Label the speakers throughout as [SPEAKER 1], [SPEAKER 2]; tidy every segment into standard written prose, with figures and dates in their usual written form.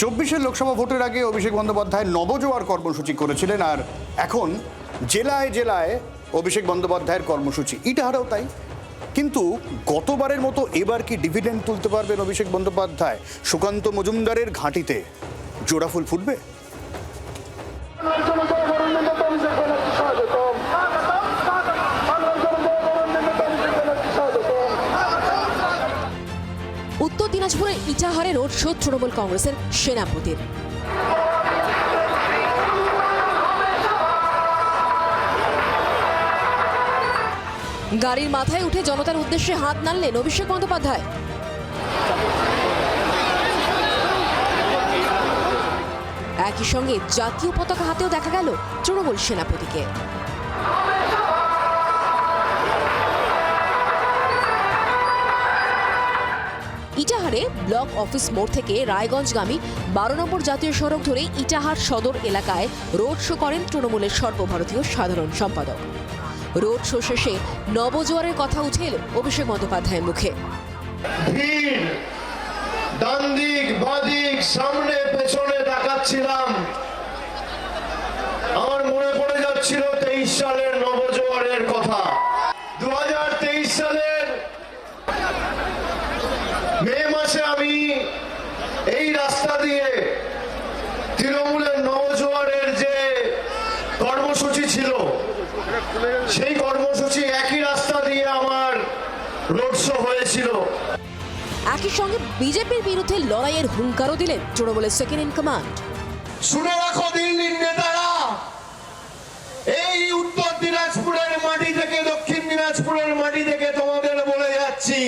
[SPEAKER 1] চব্বিশের লোকসভা ভোটের আগে অভিষেক বন্দ্যোপাধ্যায় নবজোয়ার কর্মসূচি করেছিলেন, আর এখন জেলায় জেলায় অভিষেক বন্দ্যোপাধ্যায়ের কর্মসূচি। ইটাহারেও তাই। কিন্তু গতবারের মতো এবার কি ডিভিডেন্ড তুলতে পারবেন অভিষেক বন্দ্যোপাধ্যায়? সুকান্ত মজুমদারের ঘাঁটিতে জোড়া ফুল ফুটবে?
[SPEAKER 2] উত্তর দিনাজপুরের ইটাহারে রোড শো তৃণমূল কংগ্রেসের সেনাপতির। গাড়ির মাথায় উঠে জনতার উদ্দেশ্যে হাত নাড়লেন অভিষেক বন্দ্যোপাধ্যায়। একই সঙ্গে জাতীয় পতাকা হাতেও দেখা গেল তৃণমূল সেনাপতিকে। ইটাহারে ব্লক অফিস মোড় থেকে রায়গঞ্জগামী 12 নম্বর জাতীয় সড়ক ধরে ইটাহার সদর এলাকায় রোড শো করেন তৃণমূলের সর্বভারতীয় সাধারণ সম্পাদক। রোড শো শেষে নবজোয়ারের কথা উঠে এল অভিষেক বন্দ্যোপাধ্যায়ের মুখে।
[SPEAKER 3] ভিড়, ডান দিক বাদিক সামনে পেছনে তাকাচ্ছিলাম, আমার মনে পড়ে যাচ্ছিল 23 সালের নবজোয়ারের কথা। 2023 সালের মে মাসে আমি এই রাস্তা দিয়ে তৃণমূলের নবজোয়ারের যে কর্মসূচি ছিল, সেই কর্মসূচি একই রাস্তা দিয়ে আমার রোড শো হয়েছিল।
[SPEAKER 2] একই সঙ্গে বিজেপির বিরুদ্ধে লড়াইয়ের হুঙ্কারও দিলেন তৃণমূলের সেকেন্ড ইন কমান্ড।
[SPEAKER 3] শুনে রাখো দিল্লির নেতারা, এই উত্তর দিনাজপুরের মাটি থেকে দক্ষিণ দিনাজপুরের মাটি থেকে তোমাদের বলে যাচ্ছি,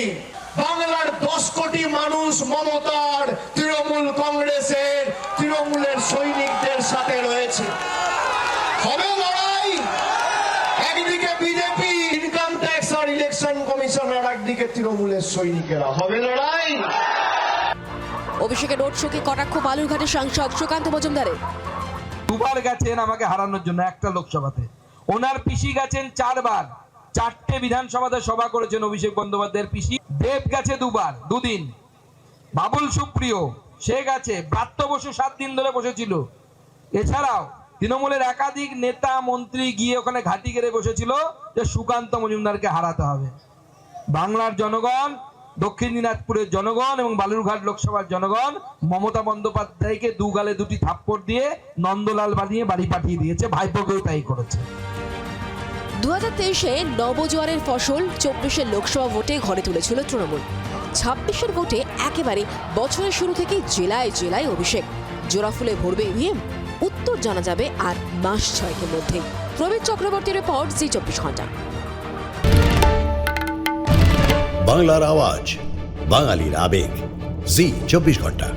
[SPEAKER 3] বাংলার 10 কোটি মানুষ মমতার তৃণমূল কংগ্রেসের তৃণমূলের সৈনিকদের সাথে রয়েছে। হবে লড়াই, একদিকে বিজেপি ইনকাম ট্যাক্স আর ইলেকশন কমিশন, আর একদিকে তৃণমূলের সৈনিকেরা। হবে লড়াই।
[SPEAKER 2] অভিষেকের রোড শোকে কটাক্ষ বালুরঘাটের সাংসদ সুকান্ত মজুমদারের।
[SPEAKER 4] দুবার গেছেন আমাকে হারানোর জন্য একটা লোকসভাতে, ওনার পিসি গেছেন 4 বার, 4টে বিধানসভাতে সভা করেছেন অভিষেক বন্দ্যোপাধ্যায়ের পিসি। দেব গেছে 2 বার, 2 দিন। বাবুল সুপ্রিয় সে গেছে, ব্রাত্য বসু 7 দিন ধরে বসেছিল। এছাড়াও তৃণমূলের একাধিক নেতা মন্ত্রী গিয়ে ওখানে ঘাঁটি গেড়ে বসেছিল যে সুকান্ত মজুমদারকে হারাতে হবে। বাংলার জনগণ, দক্ষিণ দিনাজপুরের জনগণ এবং বালুরঘাট লোকসভার জনগণ মমতা বন্দ্যোপাধ্যায়কে 2 গালে 2টি থাপ্পড় দিয়ে নন্দলাল বানিয়ে বাড়ি পাঠিয়ে দিয়েছে। ভাইপোকেও তাই করেছে।
[SPEAKER 2] 2023-এ নবজোয়ারের ফসল 24-এর লোকসভা ভোটে ঘরে তুলেছিল তৃণমূল। 26-এর ভোটে একেবারে বছরের শুরু থেকেই জেলায় জেলায় অভিষেক। জোড়াফুলে ভরবে ইভিএম, উত্তর জানা যাবে আর মাস 6-এর মধ্যে। প্রবীর চক্রবর্তীর রিপোর্ট, জি 24 ঘন্টা।
[SPEAKER 5] বাংলার আওয়াজ, বাঙালির আবেগ, জি 24 ঘন্টা।